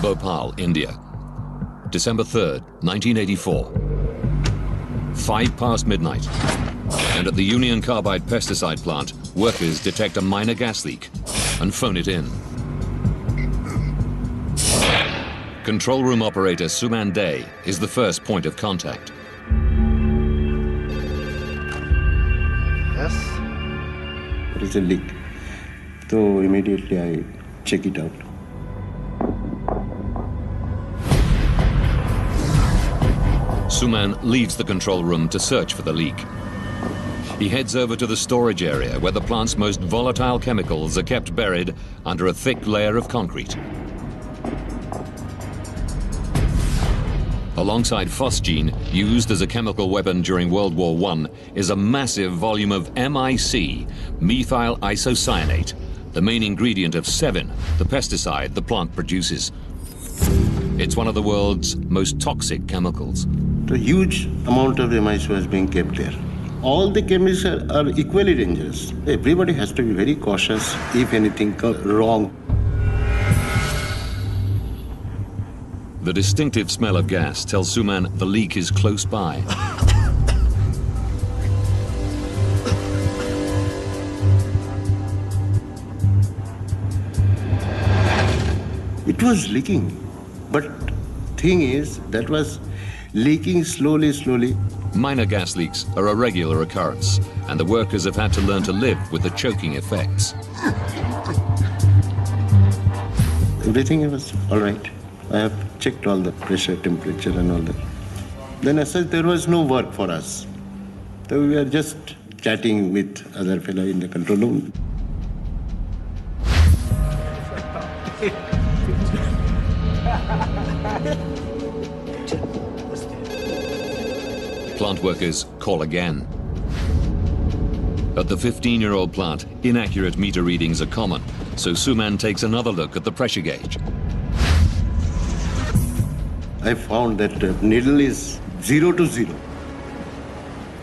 Bhopal, India. December 3rd, 1984. 5 past midnight. And at the Union Carbide pesticide plant, workers detect a minor gas leak and phone it in. Control room operator Suman Day is the first point of contact. Yes. There is a leak. So immediately I check it out. Suman leaves the control room to search for the leak. He heads over to the storage area where the plant's most volatile chemicals are kept buried under a thick layer of concrete. Alongside phosgene, used as a chemical weapon during World War I, is a massive volume of MIC, methyl isocyanate, the main ingredient of 7, the pesticide the plant produces. It's one of the world's most toxic chemicals. A huge amount of MIC was being kept there. All the chemicals are equally dangerous. Everybody has to be very cautious if anything goes wrong. The distinctive smell of gas tells Suman the leak is close by. It was leaking, but thing is, that was leaking slowly. Minor gas leaks are a regular occurrence, and the workers have had to learn to live with the choking effects. Everything was all right. I have checked all the pressure, temperature and all that. Then as such, there was no work for us. So we were just chatting with other fellow in the control room. Plant workers call again. At the 15-year-old plant, inaccurate meter readings are common, so Suman takes another look at the pressure gauge. I found that the needle is 0 to 0.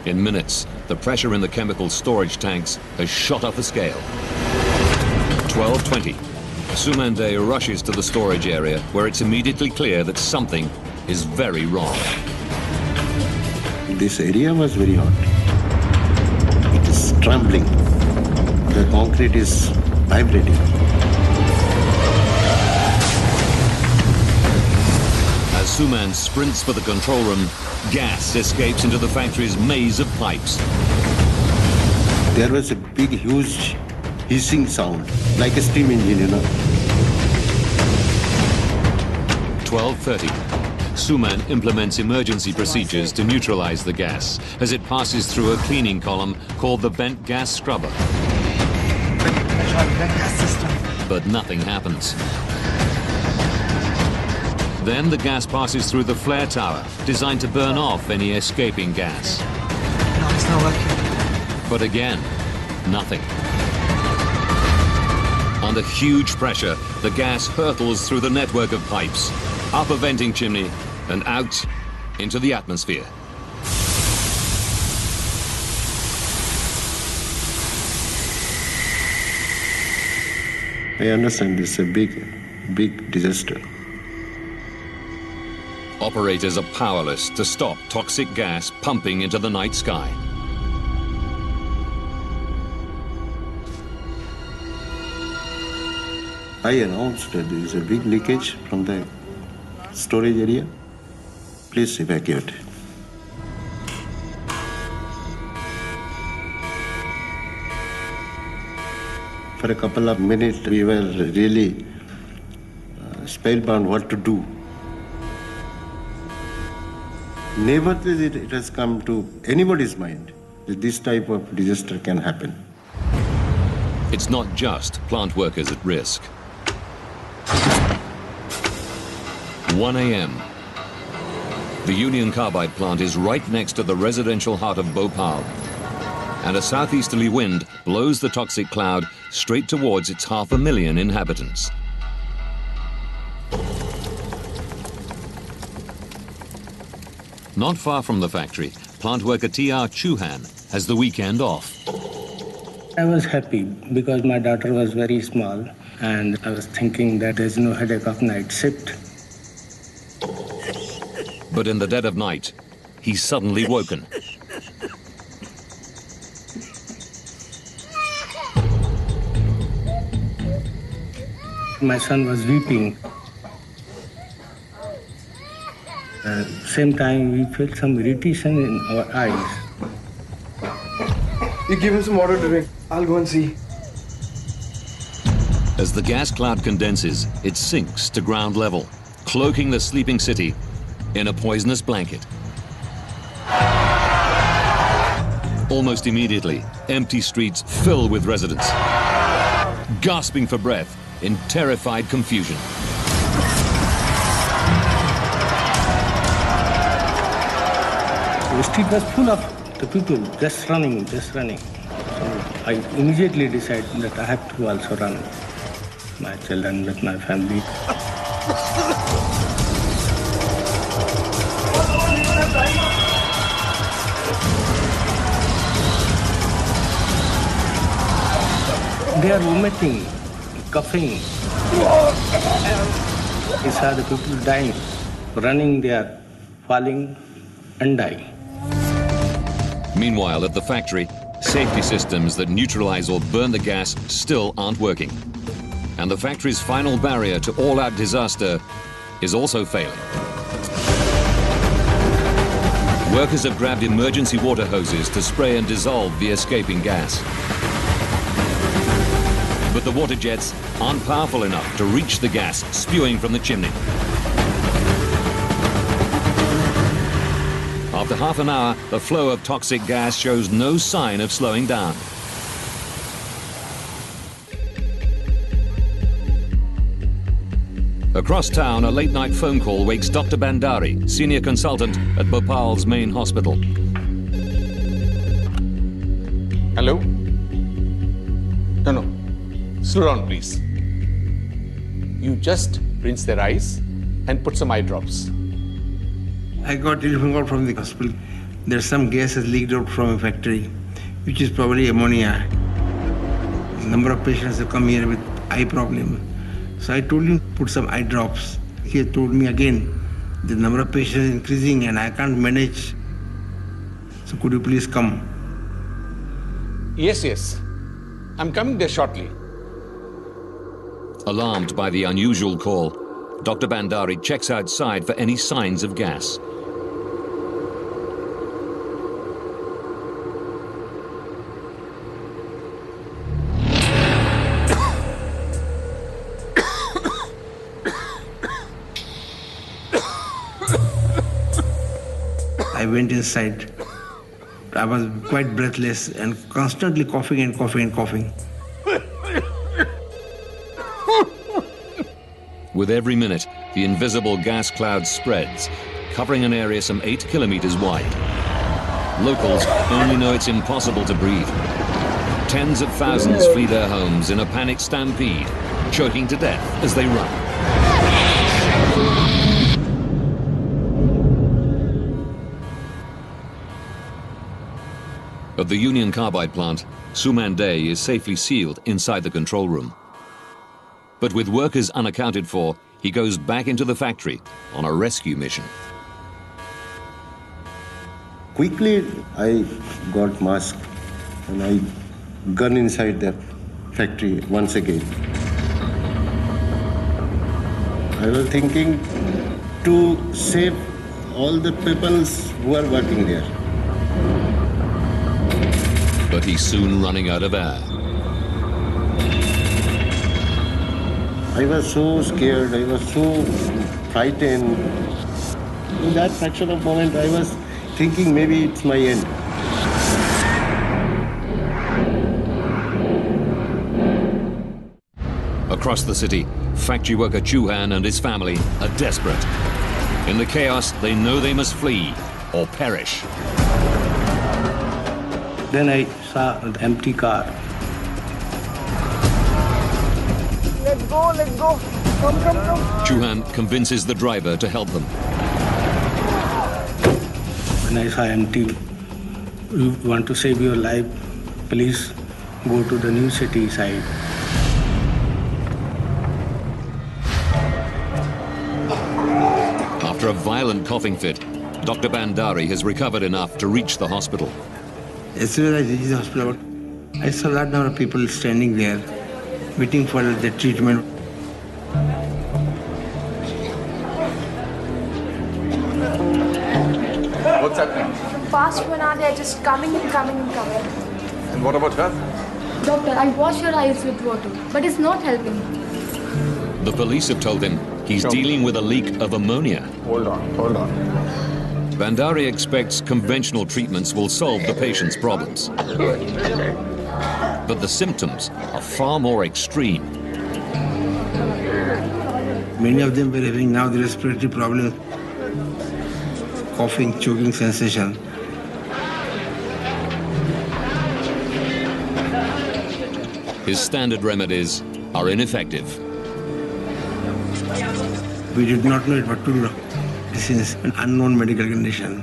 In minutes, the pressure in the chemical storage tanks has shot off the scale. 12:20. Suman Day rushes to the storage area where it's immediately clear that something is very wrong. This area was very hot. It is trembling. The concrete is vibrating. As Suman sprints for the control room, gas escapes into the factory's maze of pipes. There was a big, huge hissing sound, like a steam engine, you know. 12:30. Suman implements emergency procedures to neutralize the gas as it passes through a cleaning column called the bent gas scrubber. But nothing happens. Then the gas passes through the flare tower, designed to burn off any escaping gas. No, it's not working. But again, nothing. Under huge pressure, the gas hurtles through the network of pipes, up a venting chimney, and out into the atmosphere. I understand this is a big disaster. Operators are powerless to stop toxic gas pumping into the night sky. I announced that there is a big leakage from the storage area. Please evacuate. For a couple of minutes, we were really spellbound what to do. Never did it has come to anybody's mind that this type of disaster can happen. It's not just plant workers at risk. 1 a.m. The Union Carbide plant is right next to the residential heart of Bhopal, and a southeasterly wind blows the toxic cloud straight towards its 500,000 inhabitants. Not far from the factory, plant worker T.R. Chauhan has the weekend off. I was happy because my daughter was very small and I was thinking that there's no headache of night shift. But in the dead of night, he's suddenly woken. My son was weeping. Same time, we felt some irritation in our eyes. You give him some water to drink. I'll go and see. As the gas cloud condenses, it sinks to ground level, cloaking the sleeping city in a poisonous blanket. Almost immediately, empty streets fill with residents, gasping for breath in terrified confusion. The street was full of the people just running, just running. So I immediately decided that I have to also run my children with my family. They are vomiting, coughing. I saw the people dying, running, they are falling and dying. Meanwhile, at the factory, safety systems that neutralize or burn the gas still aren't working. And the factory's final barrier to all-out disaster is also failing. Workers have grabbed emergency water hoses to spray and dissolve the escaping gas. But the water jets aren't powerful enough to reach the gas spewing from the chimney. After half an hour, the flow of toxic gas shows no sign of slowing down. Across town, a late-night phone call wakes Dr. Bandari, senior consultant at Bhopal's main hospital. Hello? No. Slow down, please. You just rinse their eyes and put some eye drops. I got a telephone call from the hospital. There's some gas has leaked out from a factory, which is probably ammonia. A number of patients have come here with eye problem. So I told him, put some eye drops. He told me again, the number of patients is increasing and I can't manage. So could you please come? Yes. I'm coming there shortly. Alarmed by the unusual call, Dr. Bandari checks outside for any signs of gas. I went inside. I was quite breathless and constantly coughing and coughing. With every minute, the invisible gas cloud spreads, covering an area some 8 kilometers wide. Locals only know it's impossible to breathe. Tens of thousands flee their homes in a panic stampede, choking to death as they run. At the Union Carbide plant, Suman Day is safely sealed inside the control room. But with workers unaccounted for, he goes back into the factory on a rescue mission. Quickly, I got mask and I gun inside the factory once again. I was thinking to save all the people who are working there. But he's soon running out of air. I was so scared, I was so frightened. In that fraction of moment, I was thinking maybe it's my end. Across the city, factory worker Chauhan and his family are desperate. In the chaos, they know they must flee or perish. Then I saw an empty car. Let's go. Come. Chauhan convinces the driver to help them. When I saw empty, you want to save your life, please go to the new city side. After After a violent coughing fit, Dr. Bandari has recovered enough to reach the hospital. As soon as I reached the hospital, I saw a lot number of people standing there, waiting for the treatment. What's happening? Past 1 hour, they're just coming and coming and coming. And what about her? Doctor, I wash your eyes with water, but it's not helping. The police have told him he's dealing with a leak of ammonia. Hold on. Bandari expects conventional treatments will solve the patient's problems. But the symptoms are far more extreme. Many of them were having now the respiratory problems, coughing, choking sensation. His standard remedies are ineffective. We did not know what to do. This is an unknown medical condition.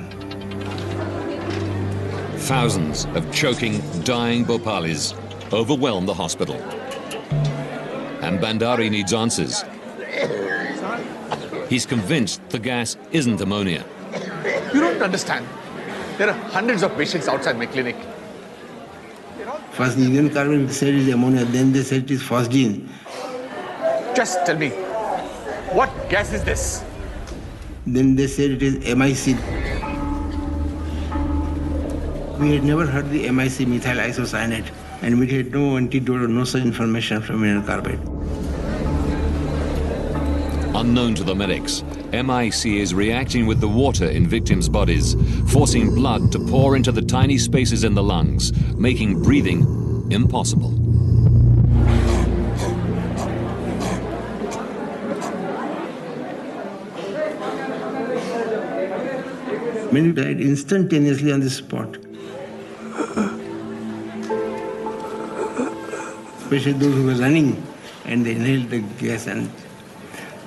Thousands of choking, dying Bhopalis overwhelm the hospital. And Bandari needs answers. He's convinced the gas isn't ammonia. You don't understand. There are hundreds of patients outside my clinic. First, the Indian carbide said it is ammonia, then they said it is phosgene. Just tell me, what gas is this? Then they said it is MIC. We had never heard the MIC, methyl isocyanate, and we had no antidote or no such information from Indian carbide. Unknown to the medics, MIC is reacting with the water in victims' bodies, forcing blood to pour into the tiny spaces in the lungs, making breathing impossible. Many died instantaneously on the spot. Especially those who were running and they inhaled the gas, and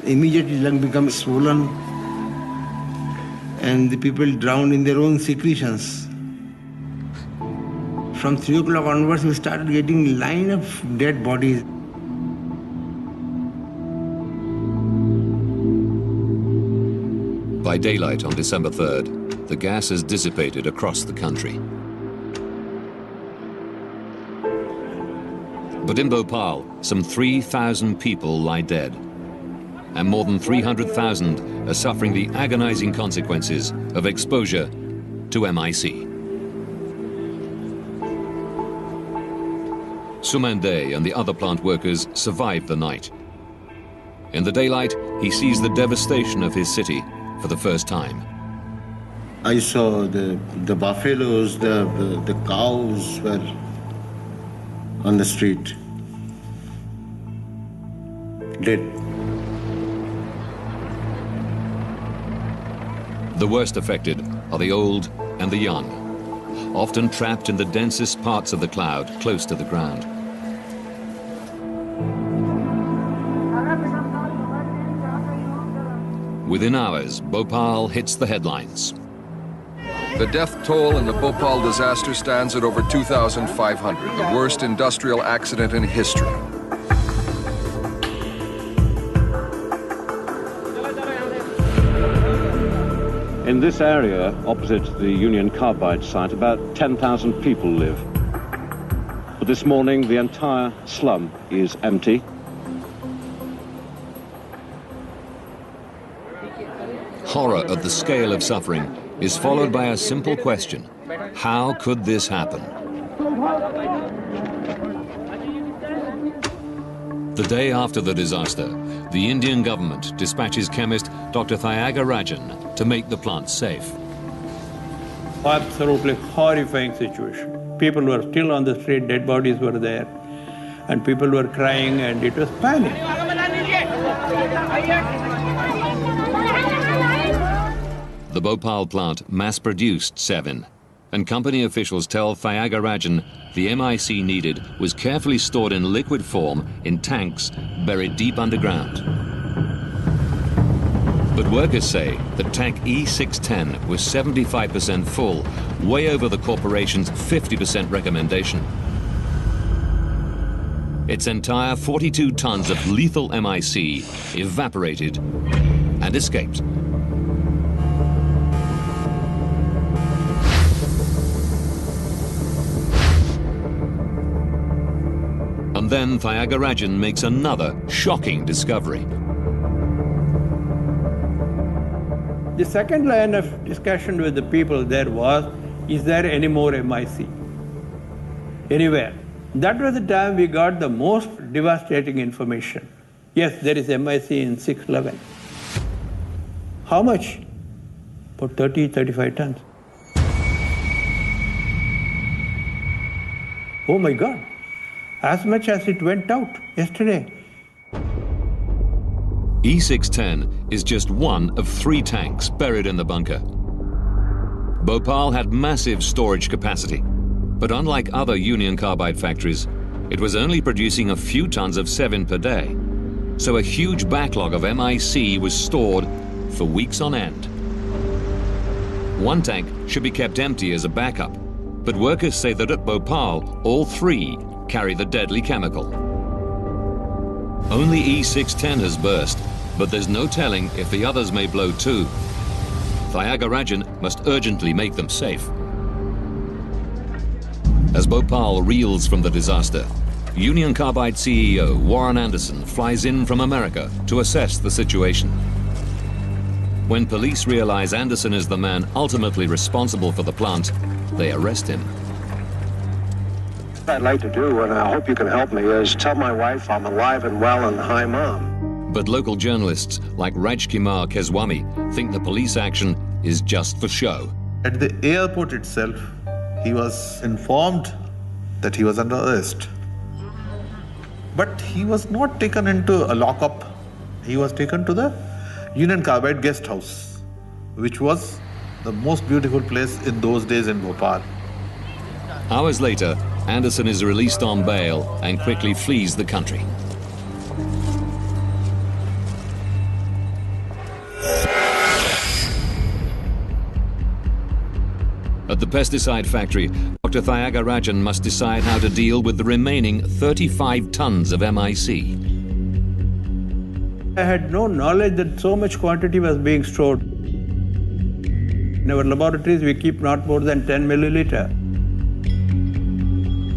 immediately lung become swollen and the people drowned in their own secretions. From 3 o'clock onwards, we started getting line of dead bodies. By daylight on December 3rd, the gas has dissipated across the country. But in Bhopal, some 3,000 people lie dead, and more than 300,000 are suffering the agonizing consequences of exposure to MIC. Sumande and the other plant workers survived the night. In the daylight, he sees the devastation of his city for the first time. I saw the buffaloes, the cows were on the street, dead. The worst affected are the old and the young, often trapped in the densest parts of the cloud close to the ground. Within hours, Bhopal hits the headlines. The death toll in the Bhopal disaster stands at over 2,500, the worst industrial accident in history. In this area, opposite the Union Carbide site, about 10,000 people live. But this morning, the entire slum is empty. Horror at the scale of suffering is followed by a simple question: how could this happen? The day after the disaster, the Indian government dispatches chemist Dr. Thyagarajan to make the plant safe. Absolutely horrifying situation. People were still on the street, dead bodies were there, and people were crying, and it was panic. The Bhopal plant mass-produced Sevin, and company officials tell Thyagarajan the MIC needed was carefully stored in liquid form in tanks buried deep underground. But workers say that tank E610 was 75% full, way over the corporation's 50% recommendation. Its entire 42 tons of lethal MIC evaporated and escaped. then Thiagarajan makes another shocking discovery. The second line of discussion with the people there was, is there any more MIC? Anywhere. That was the time we got the most devastating information. Yes, there is MIC in 611. How much? For 30, 35 tons. Oh my God, as much as it went out yesterday. E610 is just one of 3 tanks buried in the bunker. Bhopal had massive storage capacity, but unlike other Union Carbide factories, it was only producing a few tons of 7 per day. So a huge backlog of MIC was stored for weeks on end. One tank should be kept empty as a backup, but workers say that at Bhopal, all 3 carry the deadly chemical. Only E610 has burst, but there's no telling if the others may blow too. Thiagarajan must urgently make them safe. As Bhopal reels from the disaster, Union Carbide CEO Warren Anderson flies in from America to assess the situation. When police realize Anderson is the man ultimately responsible for the plant, they arrest him. What I'd like to do, and I hope you can help me, is tell my wife I'm alive and well and hi, Mom. But local journalists like Rajkumar Keswami think the police action is just for show. At the airport itself, he was informed that he was under arrest. But he was not taken into a lockup. He was taken to the Union Carbide guest house, which was the most beautiful place in those days in Bhopal. Hours later, Anderson is released on bail and quickly flees the country. At the pesticide factory, Dr. Thiagarajan must decide how to deal with the remaining 35 tons of MIC. I had no knowledge that so much quantity was being stored. In our laboratories, we keep not more than 10 milliliter.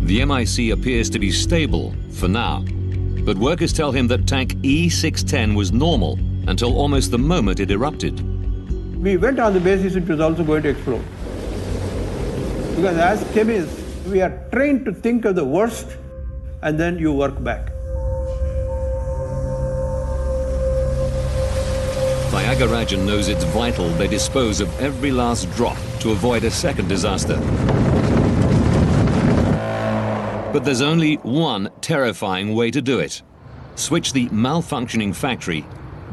The MIC appears to be stable for now, but workers tell him that tank E610 was normal until almost the moment it erupted. We went on the basis it was also going to explode. Because as chemists, we are trained to think of the worst and then you work back. Thiagarajan knows it's vital they dispose of every last drop to avoid a second disaster. But there's only one terrifying way to do it. Switch the malfunctioning factory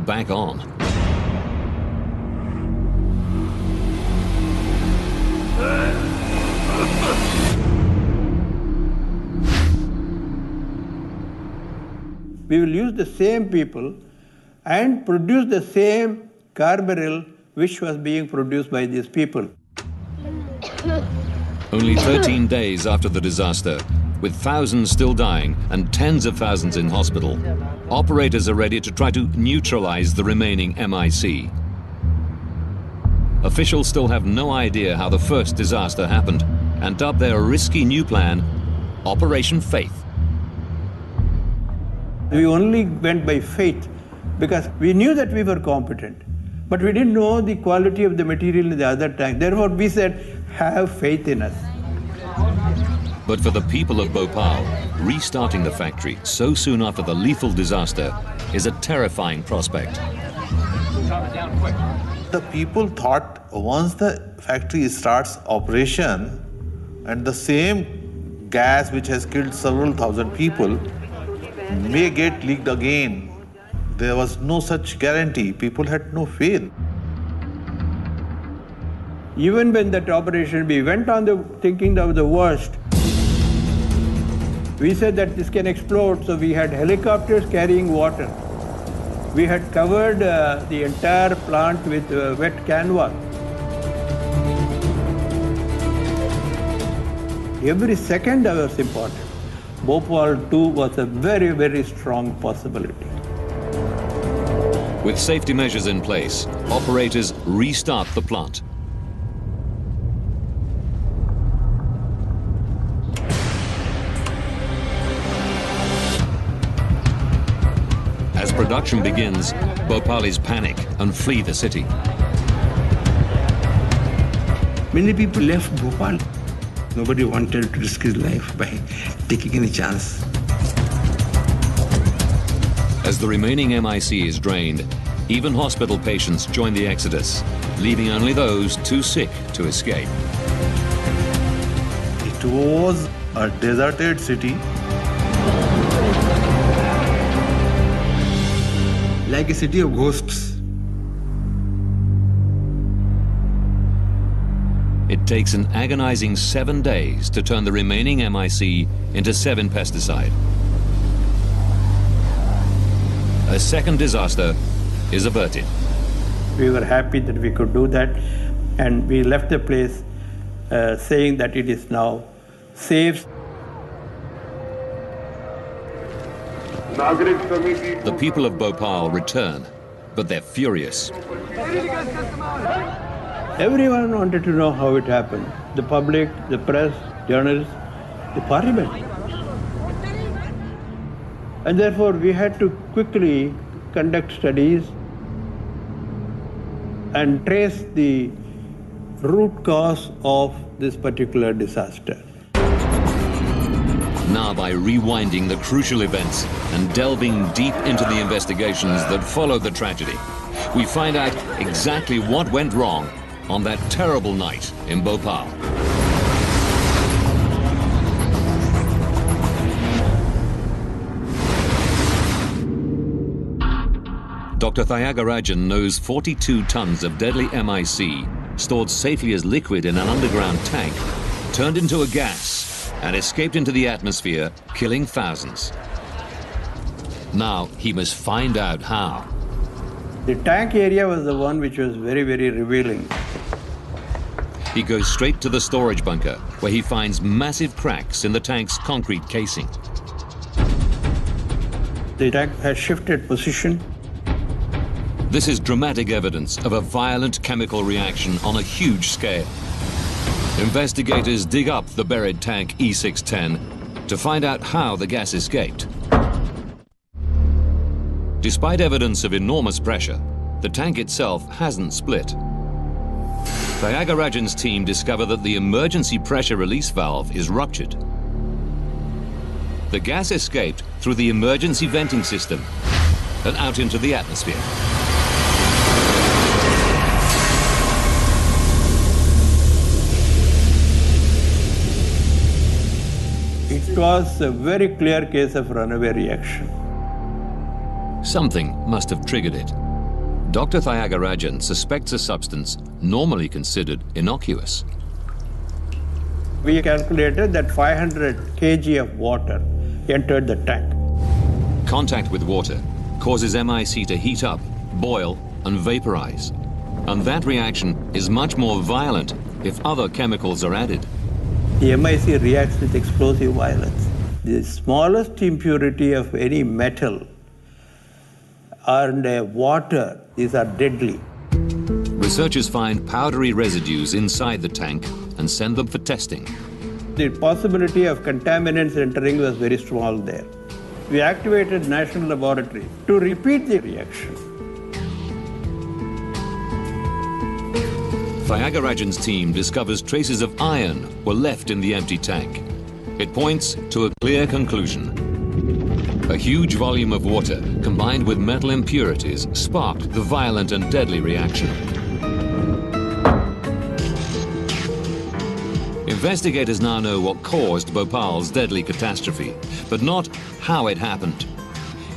back on. We will use the same people and produce the same carbaryl which was being produced by these people. Only 13 days after the disaster, with thousands still dying and tens of thousands in hospital, operators are ready to try to neutralize the remaining MIC. Officials still have no idea how the first disaster happened and dub their risky new plan Operation Faith. We only went by faith because we knew that we were competent, but we didn't know the quality of the material in the other tank. Therefore, we said, have faith in us. But for the people of Bhopal, restarting the factory so soon after the lethal disaster is a terrifying prospect. The people thought once the factory starts operation and the same gas which has killed several thousand people may get leaked again. There was no such guarantee. People had no faith. Even when that operation, we went on the thinking of the worst. We said that this can explode, so we had helicopters carrying water. We had covered the entire plant with wet canvas. Every second was important. Bhopal 2 was a very, very strong possibility. With safety measures in place, operators restart the plant. As production begins, Bhopalis panic and flee the city. Many people left Bhopal. Nobody wanted to risk his life by taking any chance. As the remaining MIC is drained, even hospital patients join the exodus, leaving only those too sick to escape. It was a deserted city. Like a city of ghosts. It takes an agonizing 7 days to turn the remaining MIC into 7-pesticide. A second disaster is averted. We were happy that we could do that, and we left the place saying that it is now safe. The people of Bhopal return, but they're furious. Everyone wanted to know how it happened. The public, the press, journalists, the parliament. And therefore we had to quickly conduct studies and trace the root cause of this particular disaster. Now, by rewinding the crucial events and delving deep into the investigations that followed the tragedy, we find out exactly what went wrong on that terrible night in Bhopal. Dr. Thyagarajan knows 42 tons of deadly MIC, stored safely as liquid in an underground tank, turned into a gas and escaped into the atmosphere, killing thousands. Now he must find out how. The tank area was the one which was very, very revealing. He goes straight to the storage bunker, where he finds massive cracks in the tank's concrete casing. The tank has shifted position. This is dramatic evidence of a violent chemical reaction on a huge scale. Investigators dig up the buried tank E610 to find out how the gas escaped. Despite evidence of enormous pressure, the tank itself hasn't split. Thyagarajan's team discover that the emergency pressure release valve is ruptured. The gas escaped through the emergency venting system and out into the atmosphere. It was a very clear case of runaway reaction. Something must have triggered it. Dr. Thyagarajan suspects a substance normally considered innocuous. We calculated that 500 kg of water entered the tank. Contact with water causes MIC to heat up, boil, and vaporize. And that reaction is much more violent if other chemicals are added. The MIC reacts with explosive violence. The smallest impurity of any metal and water, these are deadly. Researchers find powdery residues inside the tank and send them for testing. The possibility of contaminants entering was very small there. We activated National Laboratory to repeat the reaction. Thyagarajan's team discovers traces of iron were left in the empty tank. It points to a clear conclusion. A huge volume of water combined with metal impurities sparked the violent and deadly reaction. Investigators now know what caused Bhopal's deadly catastrophe, but not how it happened.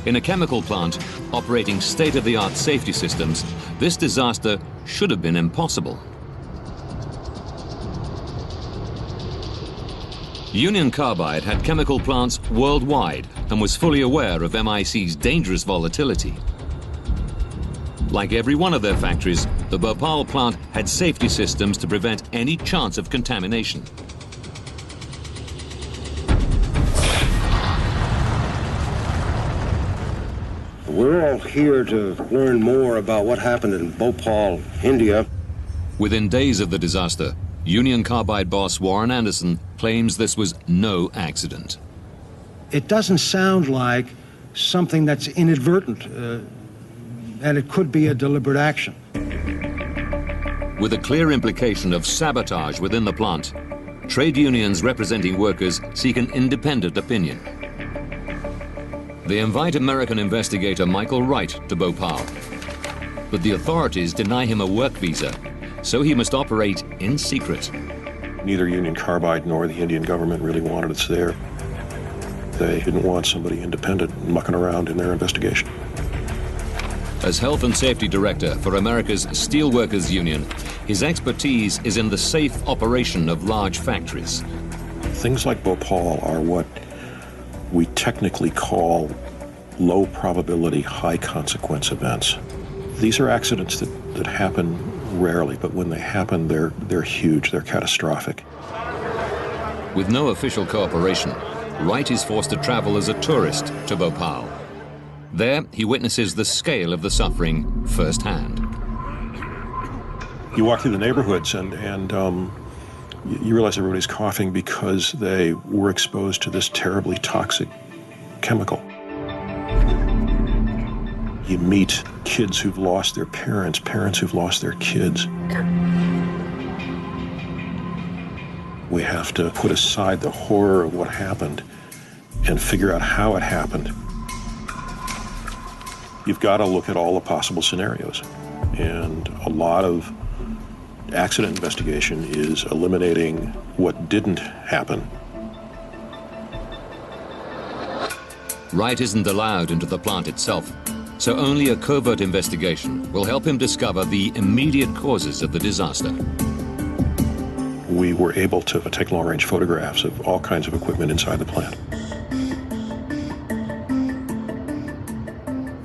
In a chemical plant operating state-of-the-art safety systems, this disaster should have been impossible. Union Carbide had chemical plants worldwide and was fully aware of MIC's dangerous volatility. Like every one of their factories, the Bhopal plant had safety systems to prevent any chance of contamination. We're all here to learn more about what happened in Bhopal, India. Within days of the disaster, Union Carbide boss Warren Anderson claims this was no accident. It doesn't sound like something that's inadvertent, and it could be a deliberate action. With a clear implication of sabotage within the plant, trade unions representing workers seek an independent opinion. They invite American investigator Michael Wright to Bhopal, but the authorities deny him a work visa, so he must operate in secret. Neither Union Carbide nor the Indian government really wanted us there. They didn't want somebody independent mucking around in their investigation. As Health and Safety Director for America's Steelworkers Union, his expertise is in the safe operation of large factories. Things like Bhopal are what we technically call low probability, high consequence events. These are accidents that happen rarely, but when they happen, they're huge, they're catastrophic. With no official cooperation, Wright is forced to travel as a tourist to Bhopal. There, he witnesses the scale of the suffering firsthand. You walk through the neighborhoods and you realize everybody's coughing because they were exposed to this terribly toxic chemical. You meet kids who've lost their parents, parents who've lost their kids. We have to put aside the horror of what happened and figure out how it happened. You've got to look at all the possible scenarios. And a lot of accident investigation is eliminating what didn't happen. Wright isn't allowed into the plant itself, so only a covert investigation will help him discover the immediate causes of the disaster. We were able to take long-range photographs of all kinds of equipment inside the plant.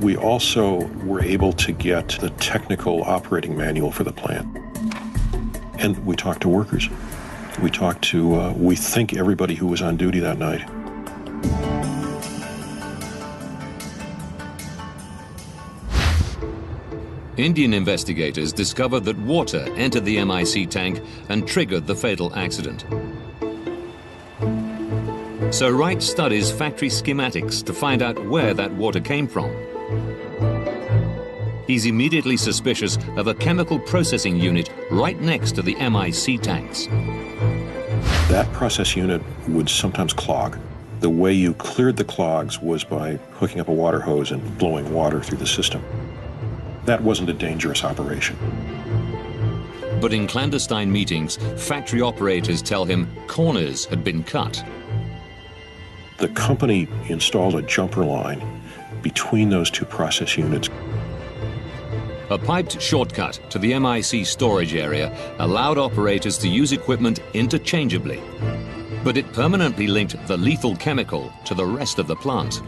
We also were able to get the technical operating manual for the plant. And we talked to workers. We talked to, we think, everybody who was on duty that night. Indian investigators discovered that water entered the MIC tank and triggered the fatal accident. So Wright studies factory schematics to find out where that water came from. He's immediately suspicious of a chemical processing unit right next to the MIC tanks. That process unit would sometimes clog. The way you cleared the clogs was by hooking up a water hose and blowing water through the system. That wasn't a dangerous operation. But in clandestine meetings, factory operators tell him corners had been cut. The company installed a jumper line between those two process units. A piped shortcut to the MIC storage area allowed operators to use equipment interchangeably, but it permanently linked the lethal chemical to the rest of the plant.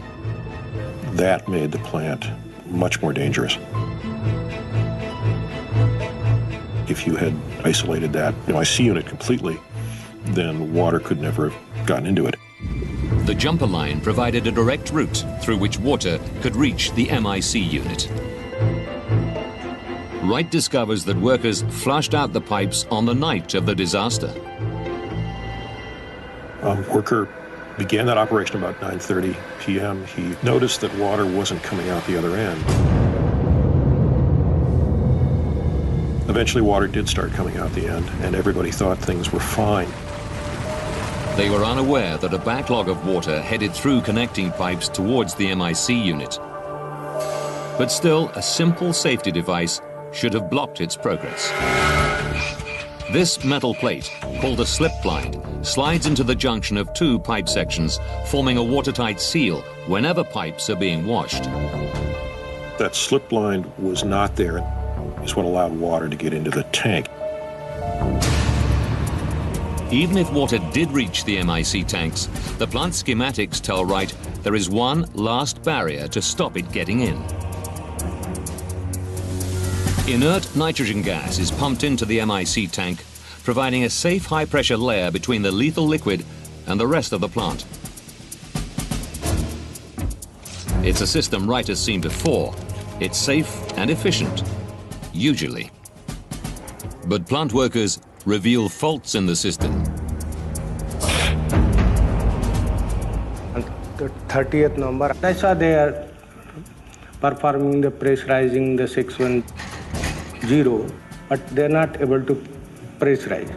That made the plant much more dangerous. If you had isolated that MIC unit completely, then water could never have gotten into it. The jumper line provided a direct route through which water could reach the MIC unit. Wright discovers that workers flushed out the pipes on the night of the disaster. Worker began that operation about 9:30 p.m. He noticed that water wasn't coming out the other end. Eventually, water did start coming out the end, and everybody thought things were fine. They were unaware that a backlog of water headed through connecting pipes towards the MIC unit. But still, a simple safety device should have blocked its progress. This metal plate, called a slip blind, slides into the junction of two pipe sections, forming a watertight seal whenever pipes are being washed. That slip blind was not there, is what allowed water to get into the tank. Even if water did reach the MIC tanks, the plant schematics tell Wright there is one last barrier to stop it getting in. Inert nitrogen gas is pumped into the MIC tank, providing a safe high-pressure layer between the lethal liquid and the rest of the plant. It's a system Wright has seen before. It's safe and efficient, usually. But plant workers reveal faults in the system. the 30th number. I saw they are performing the pressurizing the 610, but they're not able to pressurize.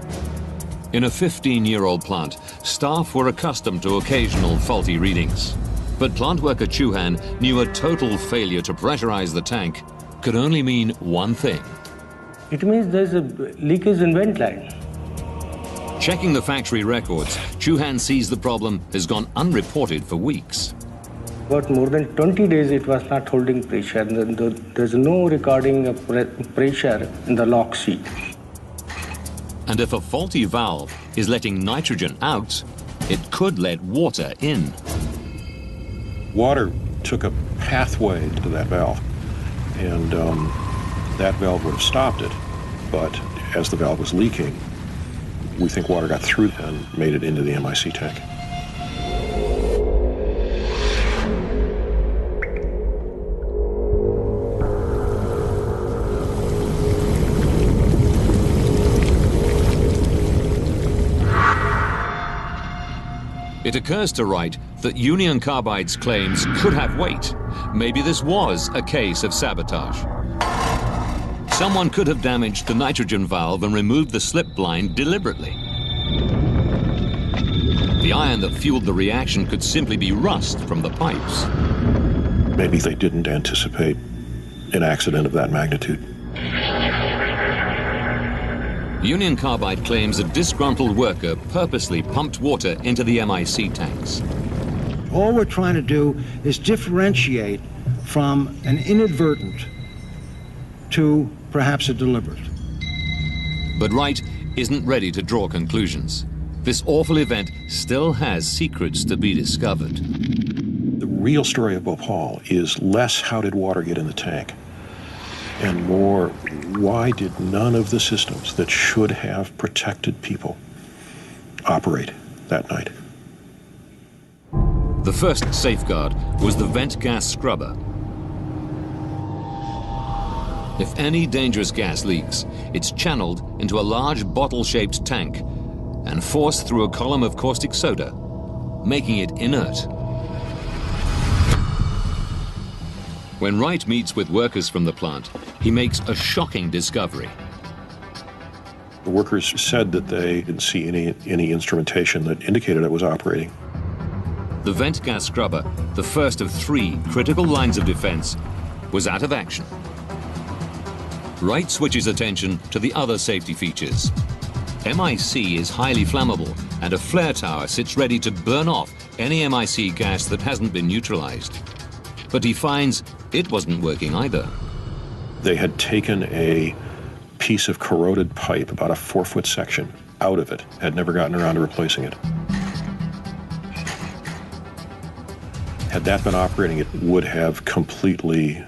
In a 15-year-old plant, staff were accustomed to occasional faulty readings. But plant worker Chauhan knew a total failure to pressurize the tank could only mean one thing. It means there's a leakage in vent line. Checking the factory records, Chauhan sees the problem has gone unreported for weeks. About more than 20 days it was not holding pressure. There's no recording of pressure in the lock sheet. And if a faulty valve is letting nitrogen out, it could let water in. Water took a pathway to that valve, and that valve would have stopped it. But as the valve was leaking, we think water got through and made it into the MIC tank. It occurs to Wright that Union Carbide's claims could have weight. Maybe this was a case of sabotage. Someone could have damaged the nitrogen valve and removed the slip blind deliberately. The iron that fueled the reaction could simply be rust from the pipes. Maybe they didn't anticipate an accident of that magnitude. Union Carbide claims a disgruntled worker purposely pumped water into the MIC tanks. All we're trying to do is differentiate from an inadvertent to perhaps a deliberate. But Wright isn't ready to draw conclusions. This awful event still has secrets to be discovered. The real story of Bhopal is less how did water get in the tank, and more why did none of the systems that should have protected people operate that night. The first safeguard was the vent gas scrubber. If any dangerous gas leaks, it's channeled into a large bottle-shaped tank and forced through a column of caustic soda, making it inert. When Wright meets with workers from the plant, he makes a shocking discovery. The workers said that they didn't see any instrumentation that indicated it was operating. The vent gas scrubber, the first of 3 critical lines of defense, was out of action. Wright switches attention to the other safety features. MIC is highly flammable, and a flare tower sits ready to burn off any MIC gas that hasn't been neutralized. But he finds it wasn't working either. They had taken a piece of corroded pipe, about a 4-foot section, out of it, had never gotten around to replacing it. Had that been operating, it would have completely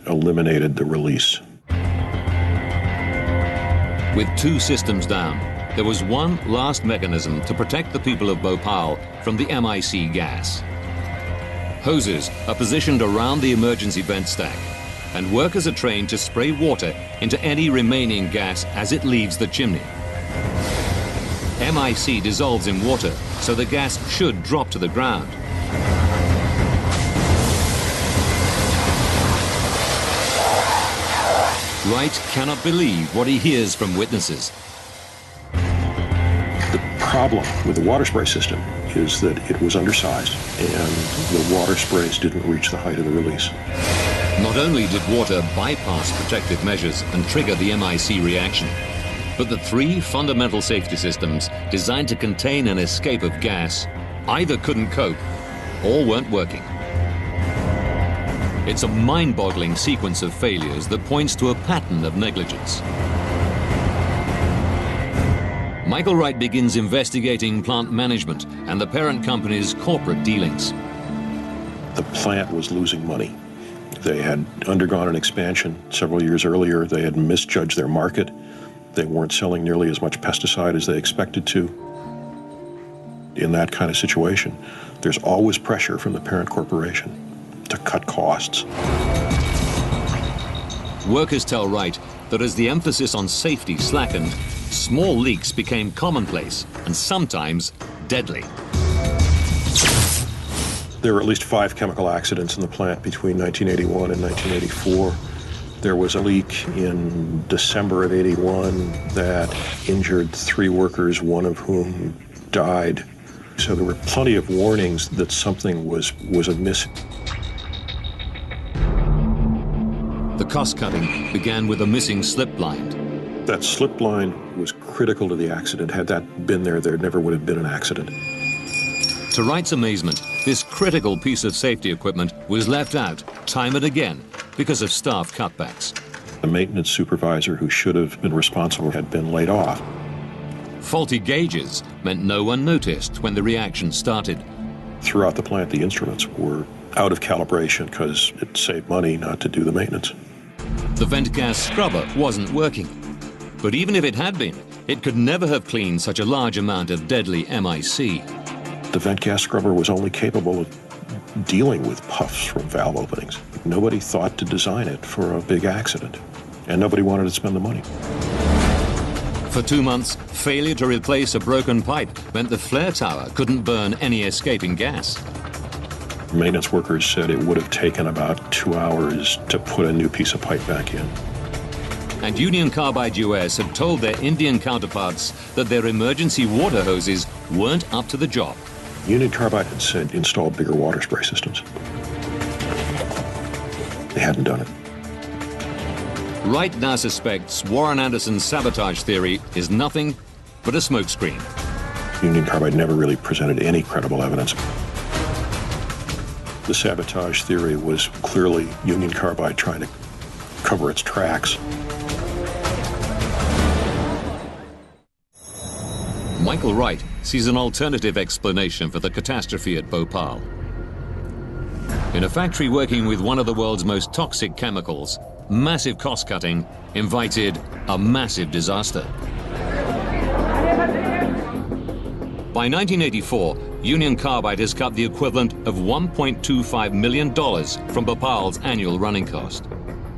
eliminated the release. With 2 systems down, there was one last mechanism to protect the people of Bhopal from the MIC gas. Hoses are positioned around the emergency vent stack, and workers are trained to spray water into any remaining gas as it leaves the chimney. MIC dissolves in water, so the gas should drop to the ground. Wright cannot believe what he hears from witnesses. The problem with the water spray system is that it was undersized and the water sprays didn't reach the height of the release. Not only did water bypass protective measures and trigger the MIC reaction, but the 3 fundamental safety systems designed to contain an escape of gas either couldn't cope or weren't working. It's a mind-boggling sequence of failures that points to a pattern of negligence. Michael Wright begins investigating plant management and the parent company's corporate dealings. The plant was losing money. They had undergone an expansion several years earlier. They had misjudged their market. They weren't selling nearly as much pesticide as they expected to. In that kind of situation, there's always pressure from the parent corporation to cut costs. Workers tell Wright that as the emphasis on safety slackened, small leaks became commonplace and sometimes deadly. There were at least 5 chemical accidents in the plant between 1981 and 1984. There was a leak in December of 81 that injured 3 workers, one of whom died. So there were plenty of warnings that something was amiss. The cost-cutting began with a missing slip blind. That slip blind was critical to the accident. Had that been there, there never would have been an accident. To Wright's amazement, this critical piece of safety equipment was left out time and again because of staff cutbacks. The maintenance supervisor who should have been responsible had been laid off. Faulty gauges meant no one noticed when the reaction started. Throughout the plant, the instruments were out of calibration because it saved money not to do the maintenance. The vent gas scrubber wasn't working. But even if it had been, it could never have cleaned such a large amount of deadly MIC. The vent gas scrubber was only capable of dealing with puffs from valve openings. Nobody thought to design it for a big accident, and nobody wanted to spend the money. For 2 months, failure to replace a broken pipe meant the flare tower couldn't burn any escaping gas. Maintenance workers said it would have taken about 2 hours to put a new piece of pipe back in. And Union Carbide US had told their Indian counterparts that their emergency water hoses weren't up to the job. Union Carbide had said install bigger water spray systems. They hadn't done it. Wright now suspects Warren Anderson's sabotage theory is nothing but a smokescreen. Union Carbide never really presented any credible evidence. The sabotage theory was clearly Union Carbide trying to cover its tracks. Michael Wright sees an alternative explanation for the catastrophe at Bhopal. In a factory working with one of the world's most toxic chemicals, massive cost-cutting invited a massive disaster. By 1984, Union Carbide has cut the equivalent of $1.25 million from Bhopal's annual running cost.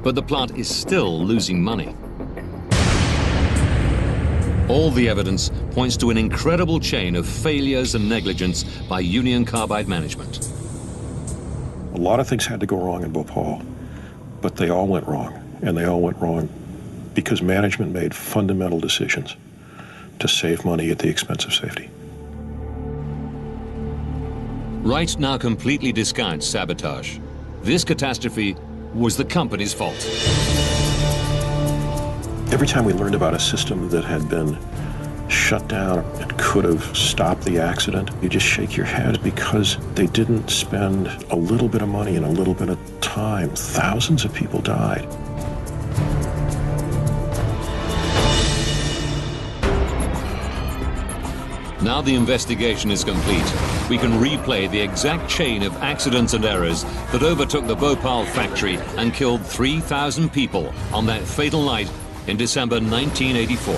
But the plant is still losing money. All the evidence points to an incredible chain of failures and negligence by Union Carbide management. A lot of things had to go wrong in Bhopal, but they all went wrong. And they all went wrong because management made fundamental decisions to save money at the expense of safety. Wright now completely discounts sabotage. This catastrophe was the company's fault. Every time we learned about a system that had been shut down and could have stopped the accident, you just shake your head because they didn't spend a little bit of money and a little bit of time. Thousands of people died. Now the investigation is complete, we can replay the exact chain of accidents and errors that overtook the Bhopal factory and killed 3,000 people on that fatal night in December 1984.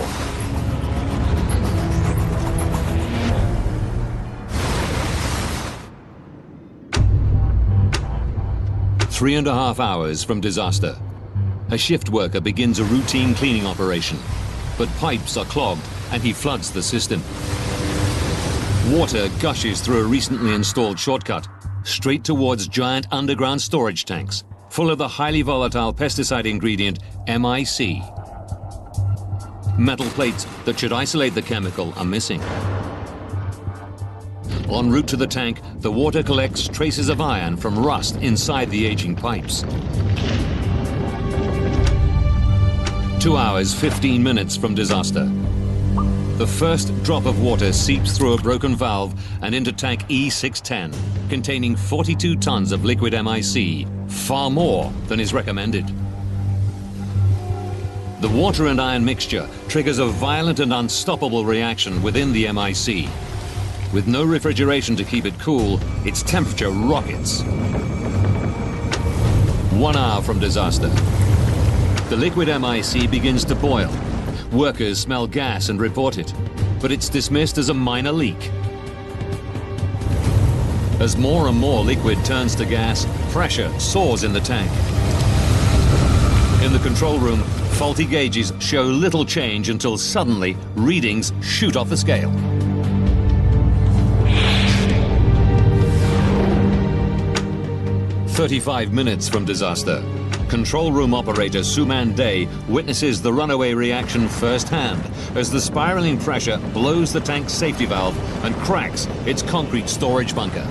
Three and a half hours from disaster, a shift worker begins a routine cleaning operation, but pipes are clogged and he floods the system. Water gushes through a recently installed shortcut, straight towards giant underground storage tanks, full of the highly volatile pesticide ingredient MIC. Metal plates that should isolate the chemical are missing. En route to the tank, the water collects traces of iron from rust inside the aging pipes. 2 hours, 15 minutes from disaster. The first drop of water seeps through a broken valve and into tank E610, containing 42 tons of liquid MIC, far more than is recommended. The water and iron mixture triggers a violent and unstoppable reaction within the MIC. With no refrigeration to keep it cool, its temperature rockets. 1 hour from disaster. The liquid MIC begins to boil. Workers smell gas and report it, but it's dismissed as a minor leak. As more and more liquid turns to gas, pressure soars in the tank. In the control room, faulty gauges show little change until suddenly readings shoot off the scale. 35 minutes from disaster, control room operator Suman Day witnesses the runaway reaction firsthand as the spiraling pressure blows the tank's safety valve and cracks its concrete storage bunker.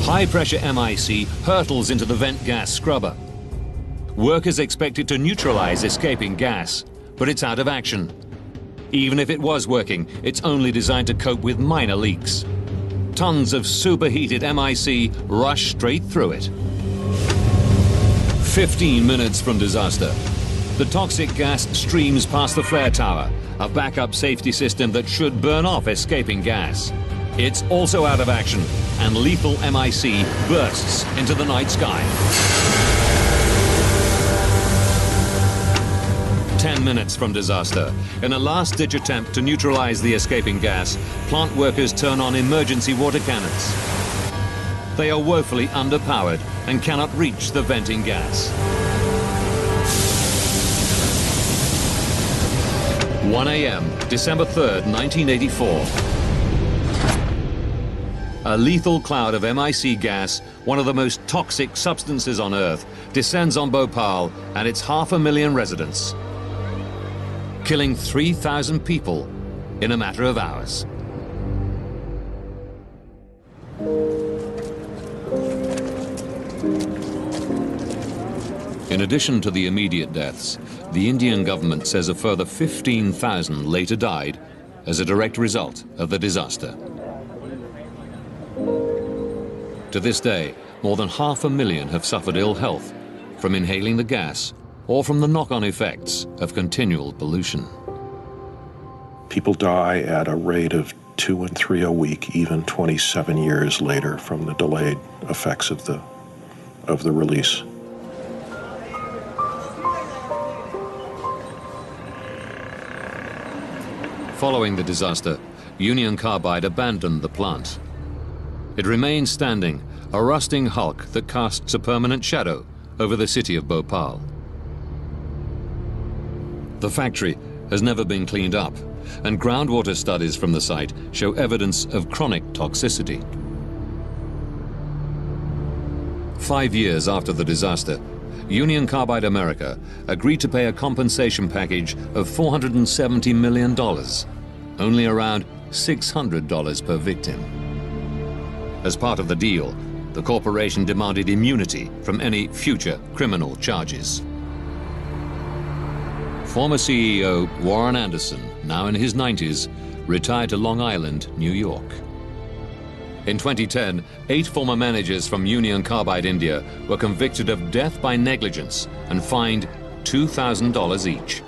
High-pressure MIC hurtles into the vent gas scrubber. Workers expected to neutralize escaping gas, but it's out of action. Even if it was working, it's only designed to cope with minor leaks. Tons of superheated MIC rush straight through it. 15 minutes from disaster. The toxic gas streams past the flare tower, a backup safety system that should burn off escaping gas. It's also out of action, and lethal MIC bursts into the night sky. 10 minutes from disaster. In a last-ditch attempt to neutralize the escaping gas, plant workers turn on emergency water cannons. They are woefully underpowered and cannot reach the venting gas. 1 a.m., December 3rd, 1984. A lethal cloud of MIC gas, one of the most toxic substances on Earth, descends on Bhopal and its 500,000 residents, killing 3,000 people in a matter of hours. In addition to the immediate deaths, the Indian government says a further 15,000 later died as a direct result of the disaster. To this day, more than 500,000 have suffered ill health from inhaling the gas or from the knock-on effects of continual pollution. People die at a rate of 2 and 3 a week, even 27 years later, from the delayed effects of the release. Following the disaster, Union Carbide abandoned the plant. It remains standing, a rusting hulk that casts a permanent shadow over the city of Bhopal. The factory has never been cleaned up, and groundwater studies from the site show evidence of chronic toxicity. 5 years after the disaster, Union Carbide America agreed to pay a compensation package of $470 million, only around $600 per victim. As part of the deal, the corporation demanded immunity from any future criminal charges. Former CEO Warren Anderson, now in his 90s, retired to Long Island, New York. In 2010, 8 former managers from Union Carbide India were convicted of death by negligence and fined $2,000 each.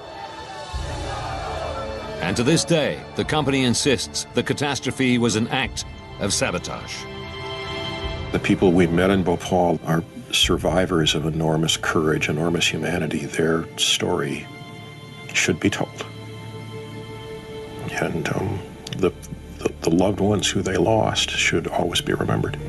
And to this day, the company insists the catastrophe was an act of sabotage. The people we met in Bhopal are survivors of enormous courage, enormous humanity. Their story should be told. And the loved ones who they lost should always be remembered.